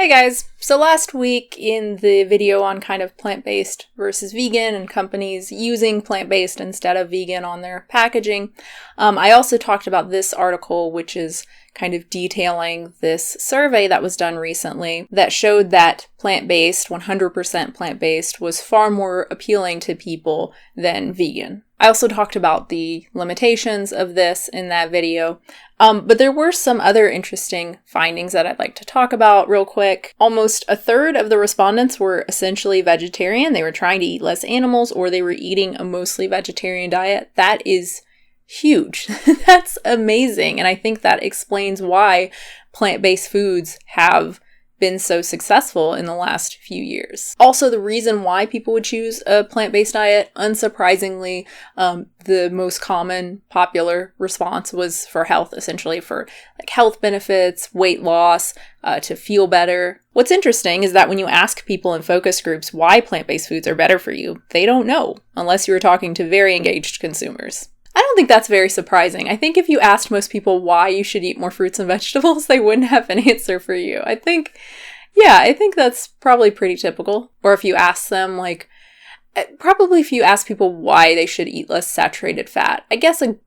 Hey guys, so last week in the video on kind of plant-based versus vegan and companies using plant-based instead of vegan on their packaging, I also talked about this article which is kind of detailing this survey that was done recently that showed that plant-based, 100% plant-based, was far more appealing to people than vegan. I also talked about the limitations of this in that video, but there were some other interesting findings that I'd like to talk about real quick. Almost a third of the respondents were essentially vegetarian. They were trying to eat less animals, or they were eating a mostly vegetarian diet. That is huge. That's amazing. And I think that explains why plant-based foods have been so successful in the last few years. Also, the reason why people would choose a plant-based diet, unsurprisingly, the most common popular response was for health, essentially for like health benefits, weight loss, to feel better. What's interesting is that when you ask people in focus groups why plant-based foods are better for you, they don't know, unless you're talking to very engaged consumers. I don't think that's very surprising. I think if you asked most people why you should eat more fruits and vegetables, they wouldn't have an answer for you. I think that's probably pretty typical. Or if you ask them, probably if you ask people why they should eat less saturated fat, I'm guessing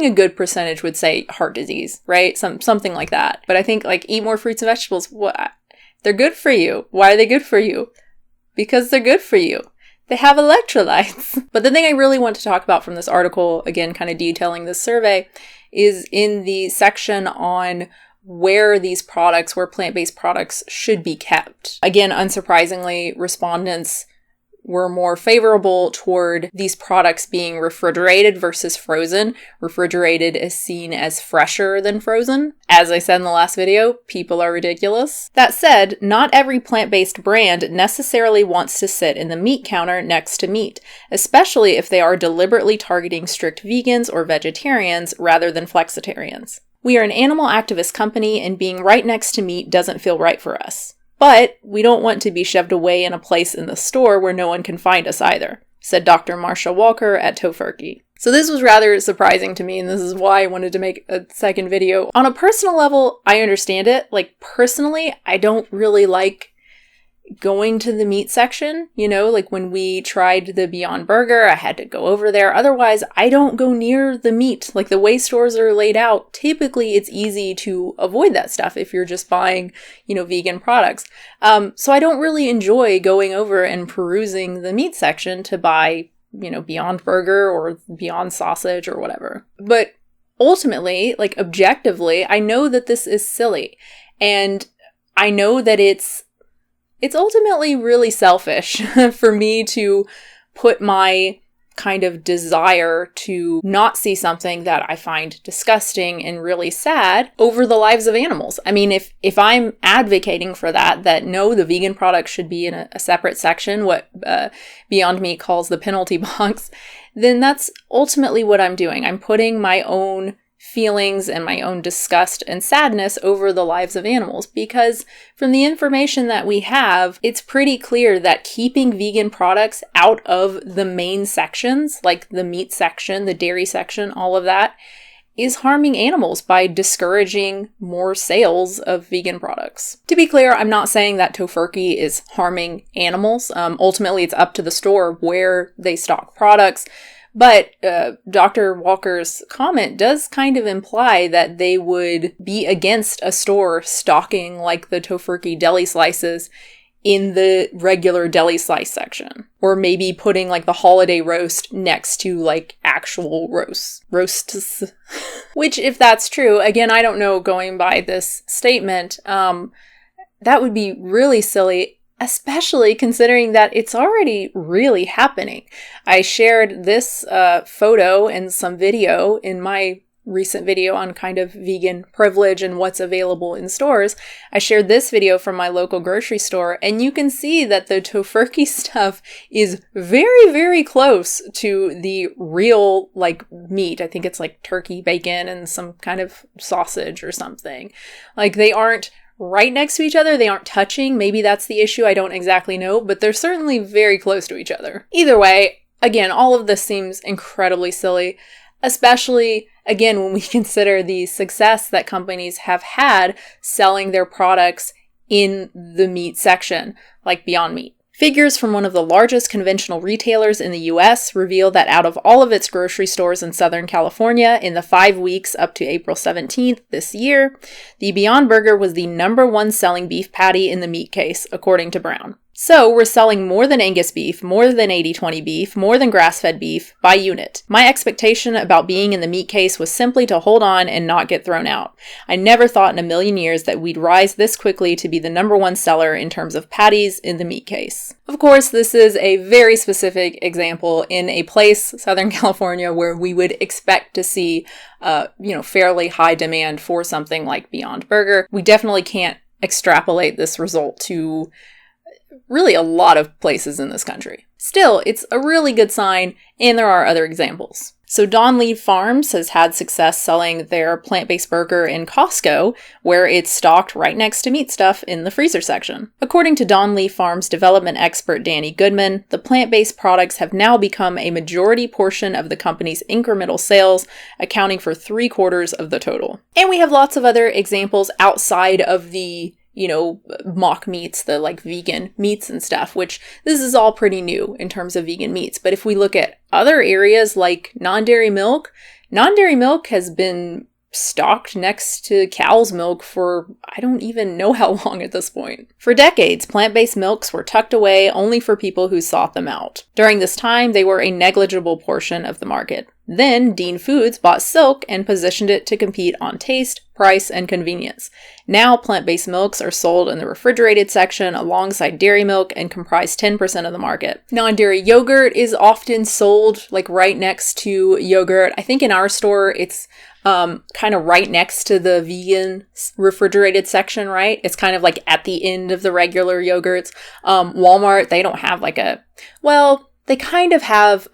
a good percentage would say heart disease, right? Something like that. But I think eat more fruits and vegetables. What? They're good for you. Why are they good for you? Because they're good for you. They have electrolytes. But the thing I really want to talk about from this article, again, kind of detailing this survey, is in the section on where plant-based products should be kept. Again, unsurprisingly, respondents were more favorable toward these products being refrigerated versus frozen. Refrigerated is seen as fresher than frozen. As I said in the last video, people are ridiculous. That said, not every plant-based brand necessarily wants to sit in the meat counter next to meat, especially if they are deliberately targeting strict vegans or vegetarians rather than flexitarians. We are an animal activist company, and being right next to meat doesn't feel right for us. But we don't want to be shoved away in a place in the store where no one can find us either, said Dr. Marsha Walker at Tofurky. So this was rather surprising to me, and this is why I wanted to make a second video. On a personal level, I understand it. Personally, I don't really like going to the meat section, when we tried the Beyond Burger, I had to go over there. Otherwise, I don't go near the meat. The way stores are laid out, typically it's easy to avoid that stuff if you're just buying, vegan products. So I don't really enjoy going over and perusing the meat section to buy, Beyond Burger or Beyond Sausage or whatever. But ultimately, objectively, I know that this is silly. And I know that it's ultimately really selfish for me to put my kind of desire to not see something that I find disgusting and really sad over the lives of animals. I mean, if I'm advocating for that no, the vegan products should be in a separate section, what Beyond Meat calls the penalty box, then that's ultimately what I'm doing. I'm putting my own feelings and my own disgust and sadness over the lives of animals, because from the information that we have, it's pretty clear that keeping vegan products out of the main sections, like the meat section, the dairy section, all of that, is harming animals by discouraging more sales of vegan products. To be clear, I'm not saying that Tofurky is harming animals. Ultimately, it's up to the store where they stock products. But Dr. Walker's comment does kind of imply that they would be against a store stocking the Tofurky deli slices in the regular deli slice section. Or maybe putting the holiday roast next to actual roasts. Which, if that's true, again, I don't know, going by this statement, that would be really silly, especially considering that it's already really happening. I shared this photo and some video in my recent video on kind of vegan privilege and what's available in stores. I shared this video from my local grocery store, and you can see that the Tofurky stuff is very, very close to the real meat. I think it's turkey bacon and some kind of sausage or something. They aren't right next to each other. They aren't touching. Maybe that's the issue. I don't exactly know, but they're certainly very close to each other. Either way, again, all of this seems incredibly silly, especially, again, when we consider the success that companies have had selling their products in the meat section, like Beyond Meat. Figures from one of the largest conventional retailers in the US reveal that out of all of its grocery stores in Southern California in the 5 weeks up to April 17th this year, the Beyond Burger was the #1 selling beef patty in the meat case, according to Brown. So we're selling more than Angus beef, more than 80/20 beef, more than grass-fed beef by unit. My expectation about being in the meat case was simply to hold on and not get thrown out. I never thought in a million years that we'd rise this quickly to be the #1 seller in terms of patties in the meat case. Of course, this is a very specific example in a place, Southern California, where we would expect to see, fairly high demand for something like Beyond Burger. We definitely can't extrapolate this result to really a lot of places in this country. Still, it's a really good sign, and there are other examples. So Don Lee Farms has had success selling their plant-based burger in Costco, where it's stocked right next to meat stuff in the freezer section. According to Don Lee Farms development expert Danny Goodman, the plant-based products have now become a majority portion of the company's incremental sales, accounting for 3/4 of the total. And we have lots of other examples outside of the mock meats, the like vegan meats and stuff, which this is all pretty new in terms of vegan meats. But if we look at other areas like non-dairy milk has been stocked next to cow's milk for I don't even know how long at this point. For decades, plant-based milks were tucked away only for people who sought them out. During this time, they were a negligible portion of the market. Then, Dean Foods bought Silk and positioned it to compete on taste, price, and convenience. Now, plant-based milks are sold in the refrigerated section alongside dairy milk and comprise 10% of the market. Non-dairy yogurt is often sold like right next to yogurt. I think in our store, it's kind of right next to the vegan refrigerated section, right? It's kind of like at the end of the regular yogurts. Walmart, they don't have they kind of have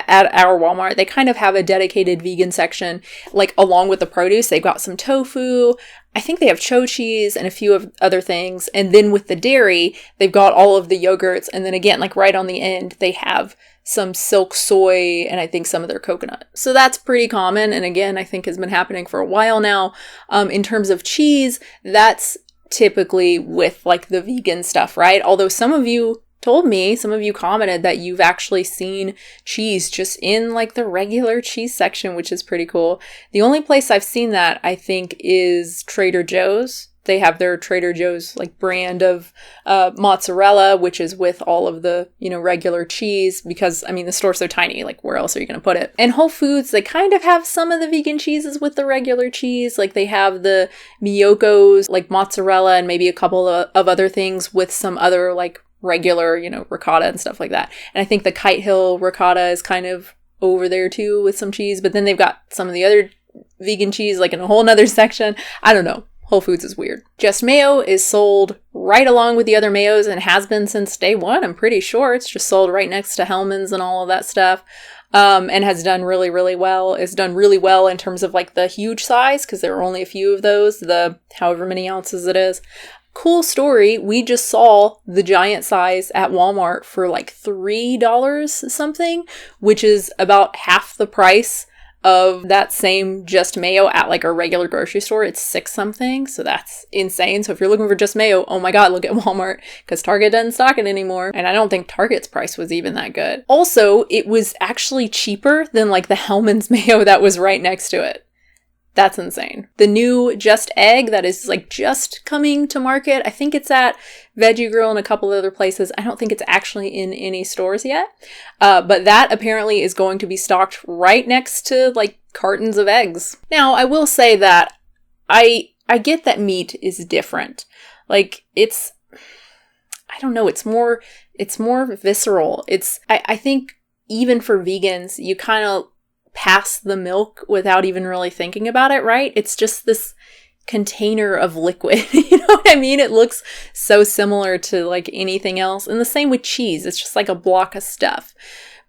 at our Walmart, they kind of have a dedicated vegan section, like along with the produce. They've got some tofu. I think they have cho cheese and a few of other things. And then with the dairy, they've got all of the yogurts. And then again, like right on the end, they have some Silk soy and I think some of their coconut. So that's pretty common. And again, I think has been happening for a while now. In terms of cheese, that's typically with like the vegan stuff, right? Although some of you commented that you've actually seen cheese just in like the regular cheese section, which is pretty cool. The only place I've seen that, I think, is Trader Joe's. They have their Trader Joe's like brand of mozzarella, which is with all of the, regular cheese because, the store's so tiny, like where else are you going to put it? And Whole Foods, they kind of have some of the vegan cheeses with the regular cheese. Like they have the Miyoko's like mozzarella and maybe a couple of other things with some other like regular, ricotta and stuff like that. And I think the Kite Hill ricotta is kind of over there too with some cheese, but then they've got some of the other vegan cheese like in a whole nother section. I don't know. Whole Foods is weird. Just Mayo is sold right along with the other mayos and has been since day one. I'm pretty sure it's just sold right next to Hellmann's and all of that stuff. And has done really, really well. It's done really well in terms of like the huge size because there are only a few of those, the however many ounces it is. Cool story, we just saw the giant size at Walmart for like $3 something, which is about half the price of that same Just Mayo at like a regular grocery store. It's $6 something, so that's insane. So if you're looking for Just Mayo, oh my god, look at Walmart, because Target doesn't stock it anymore. And I don't think Target's price was even that good. Also, it was actually cheaper than like the Hellmann's mayo that was right next to it. That's insane. The new Just Egg that is like just coming to market. I think it's at Veggie Grill and a couple other places. I don't think it's actually in any stores yet. But that apparently is going to be stocked right next to like cartons of eggs. Now, I will say that I get that meat is different. Like I don't know, it's more visceral. I think even for vegans, you kind of pass the milk without even really thinking about it, right? It's just this container of liquid. You know what I mean? It looks so similar to like anything else. And the same with cheese. It's just like a block of stuff.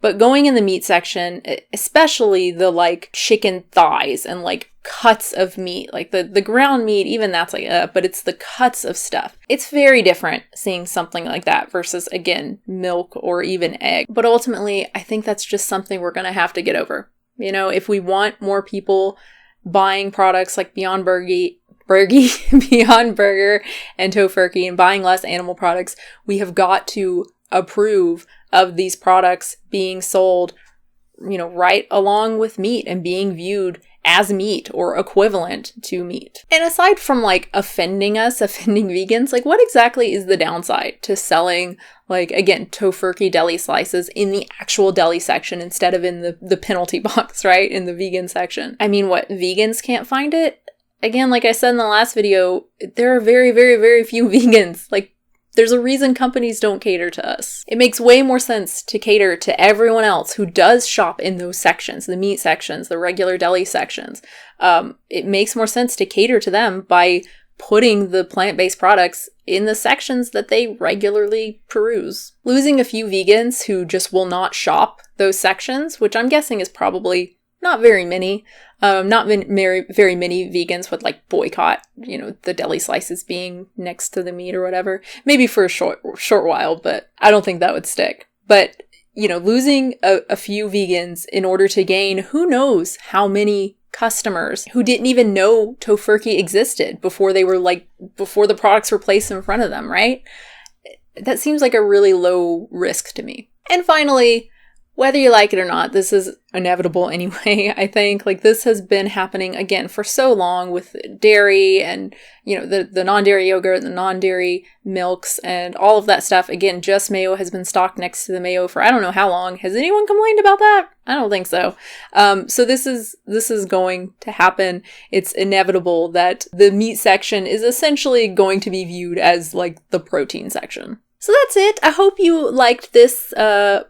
But going in the meat section, especially the like chicken thighs and like cuts of meat, like the ground meat, even that's like, but it's the cuts of stuff. It's very different seeing something like that versus, again, milk or even egg. But ultimately, I think that's just something we're going to have to get over. You know, if we want more people buying products like Beyond Beyond Burger and Tofurky and buying less animal products, we have got to approve of these products being sold, right along with meat and being viewed as meat or equivalent to meat. And aside from offending vegans, what exactly is the downside to selling again, Tofurky deli slices in the actual deli section instead of in the penalty box, right? In the vegan section. I mean, what, vegans can't find it? Again, like I said in the last video, there are very, very, very few vegans. There's a reason companies don't cater to us. It makes way more sense to cater to everyone else who does shop in those sections, the meat sections, the regular deli sections. It makes more sense to cater to them by putting the plant-based products in the sections that they regularly peruse. Losing a few vegans who just will not shop those sections, which I'm guessing is probably not very many. Not very many vegans would boycott, the deli slices being next to the meat or whatever. Maybe for a short while, but I don't think that would stick. But, losing a few vegans in order to gain who knows how many customers who didn't even know Tofurky existed before before the products were placed in front of them, right? That seems like a really low risk to me. And finally, whether you like it or not, this is inevitable anyway, I think. This has been happening, again, for so long with dairy and, the non-dairy yogurt, the non-dairy milks, and all of that stuff. Again, Just Mayo has been stocked next to the mayo for I don't know how long. Has anyone complained about that? I don't think so. So this is going to happen. It's inevitable that the meat section is essentially going to be viewed as the protein section. So that's it. I hope you liked this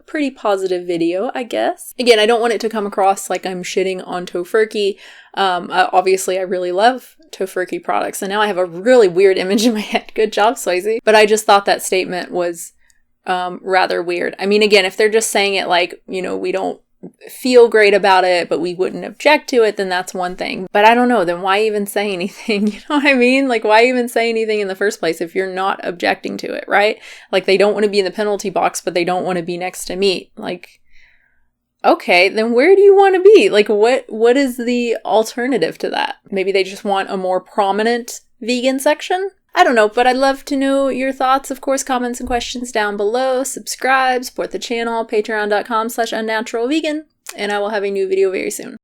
pretty positive video, I guess. Again, I don't want it to come across like I'm shitting on Tofurky. Obviously, I really love Tofurky products, and now I have a really weird image in my head. Good job, Swayze. But I just thought that statement was rather weird. I mean, again, if they're just saying it we don't feel great about it, but we wouldn't object to it, then that's one thing. But I don't know, then why even say anything? You know what I mean? Why even say anything in the first place if you're not objecting to it, right? They don't want to be in the penalty box, but they don't want to be next to meat. Okay, then where do you want to be? What is the alternative to that? Maybe they just want a more prominent vegan section? I don't know, but I'd love to know your thoughts. Of course, comments and questions down below. Subscribe, support the channel, patreon.com/unnaturalvegan, and I will have a new video very soon.